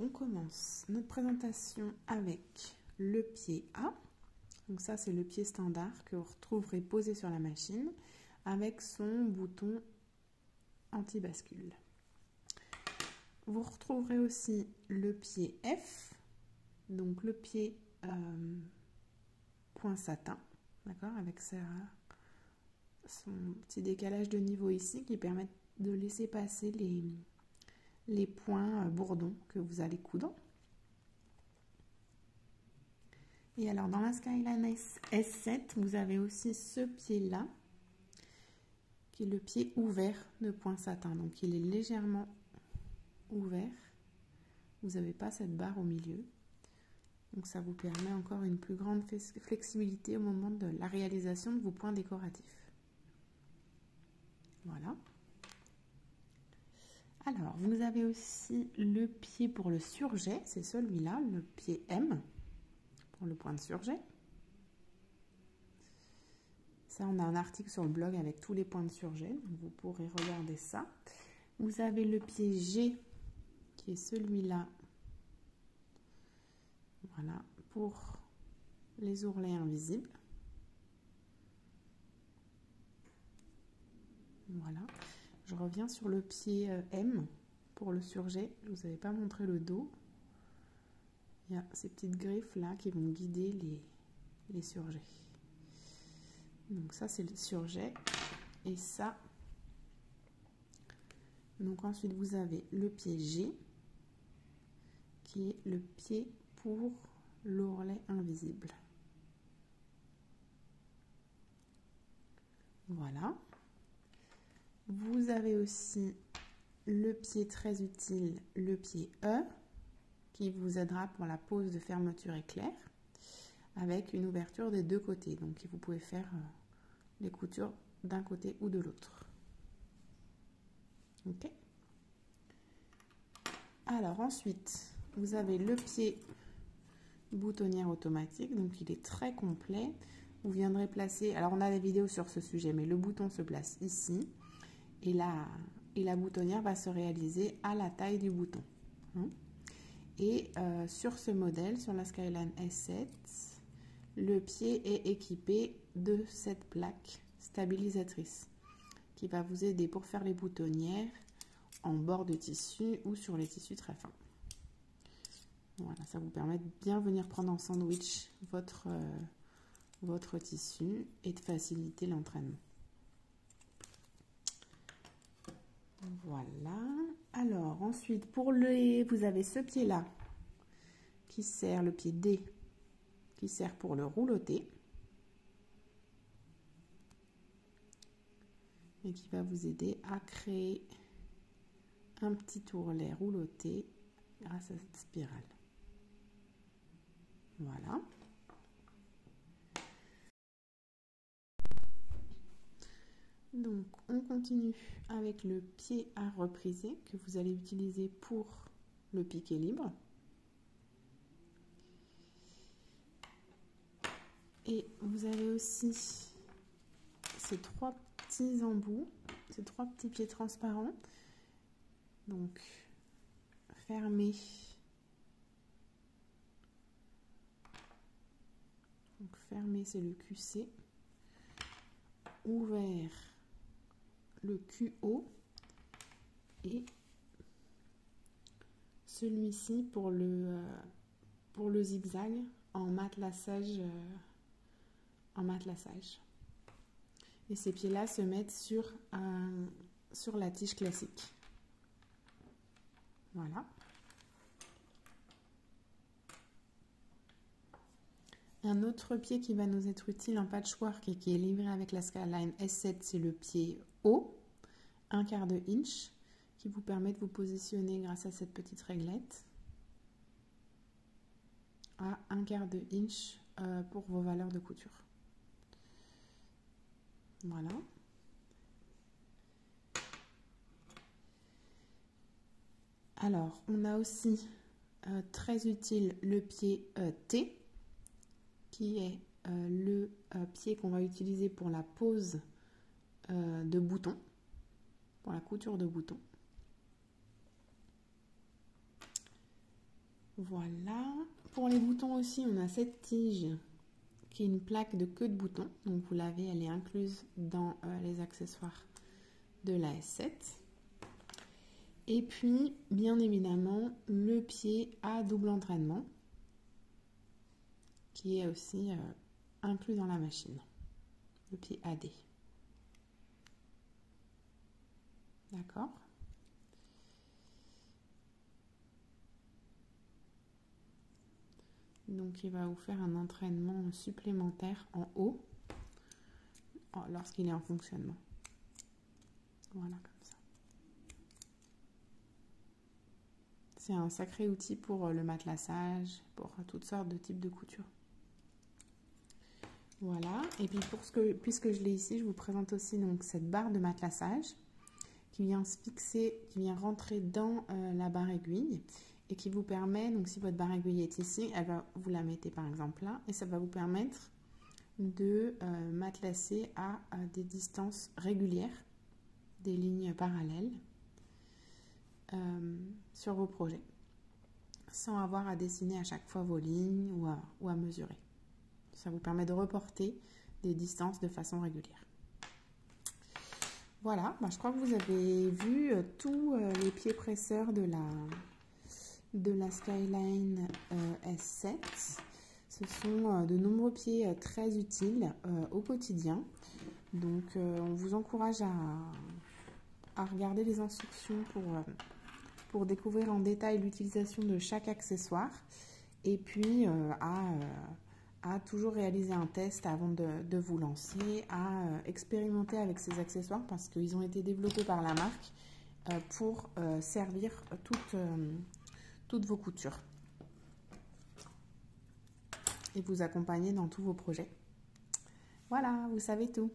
on commence notre présentation avec le pied A. Donc ça, c'est le pied standard que vous retrouverez posé sur la machine avec son bouton anti-bascule. Vous retrouverez aussi le pied F, donc le pied point satin, d'accord, avec son petit décalage de niveau ici qui permet de laisser passer les points bourdons que vous allez coudre. Et alors dans la Skyline S7, vous avez aussi ce pied-là, qui est le pied ouvert de point satin. Donc il est légèrement ouvert. Vous n'avez pas cette barre au milieu. Donc ça vous permet encore une plus grande flexibilité au moment de la réalisation de vos points décoratifs. Voilà. Alors, vous avez aussi le pied pour le surjet, c'est celui-là, le pied M, pour le point de surjet. Ça, on a un article sur le blog avec tous les points de surjet, donc vous pourrez regarder ça. Vous avez le pied G, qui est celui-là, voilà, pour les ourlets invisibles. Voilà. Je reviens sur le pied M pour le surjet. Je ne vous avais pas montré le dos. Il y a ces petites griffes là qui vont guider les surjets. Donc ça, c'est le surjet. Et ça, donc ensuite vous avez le pied G qui est le pied pour l'ourlet invisible. Voilà. Vous avez aussi le pied très utile, le pied E, qui vous aidera pour la pose de fermeture éclair, avec une ouverture des deux côtés. Donc vous pouvez faire les coutures d'un côté ou de l'autre. Ok. Alors ensuite, vous avez le pied boutonnière automatique, donc il est très complet. Vous viendrez placer, alors on a des vidéos sur ce sujet, mais le bouton se place ici. Et la boutonnière va se réaliser à la taille du bouton. Et sur ce modèle, sur la Skyline S7, le pied est équipé de cette plaque stabilisatrice qui va vous aider pour faire les boutonnières en bord de tissu ou sur les tissus très fins. Voilà, ça vous permet de bien venir prendre en sandwich votre tissu et de faciliter l'entraînement. Voilà. Alors ensuite, vous avez ce pied-là qui sert, le pied D, qui sert pour le rouloté et qui va vous aider à créer un petit ourlet rouloté grâce à cette spirale. Voilà. Donc on continue avec le pied à repriser que vous allez utiliser pour le piqué libre. Et vous avez aussi ces trois petits embouts, ces trois petits pieds transparents. Donc fermé. Donc fermé, c'est le QC. Ouvert, le QO. Et celui-ci pour le zigzag en matelassage. Et ces pieds-là se mettent sur la tige classique. Voilà. Un autre pied qui va nous être utile en patchwork et qui est livré avec la Skyline S7, c'est le pied O, 1/4 inch, qui vous permet de vous positionner grâce à cette petite réglette à 1/4 inch pour vos valeurs de couture. Voilà. Alors, on a aussi très utile le pied T, qui est le pied qu'on va utiliser pour la pose de boutons, pour la couture de boutons. Voilà. Pour les boutons aussi, on a cette tige qui est une plaque de queue de bouton. Donc vous l'avez, elle est incluse dans les accessoires de la S7. Et puis, bien évidemment, le pied à double entraînement qui est aussi inclus dans la machine. Le pied AD. D'accord? Donc il va vous faire un entraînement supplémentaire en haut lorsqu'il est en fonctionnement. Voilà, comme ça. C'est un sacré outil pour le matelassage, pour toutes sortes de types de couture. Voilà, et puis puisque je l'ai ici, je vous présente aussi donc cette barre de matelassage qui vient se fixer, qui vient rentrer dans la barre aiguille et qui vous permet, donc si votre barre aiguille est ici, vous la mettez par exemple là et ça va vous permettre de matelasser à des distances régulières, des lignes parallèles sur vos projets, sans avoir à dessiner à chaque fois vos lignes ou à mesurer. Ça vous permet de reporter des distances de façon régulière. Voilà, je crois que vous avez vu tous les pieds presseurs de la Skyline S7. Ce sont de nombreux pieds très utiles au quotidien. Donc, on vous encourage à regarder les instructions pour découvrir en détail l'utilisation de chaque accessoire et puis à toujours réaliser un test avant de vous lancer, à expérimenter avec ces accessoires parce qu'ils ont été développés par la marque pour servir toutes vos coutures et vous accompagner dans tous vos projets. Voilà, vous savez tout.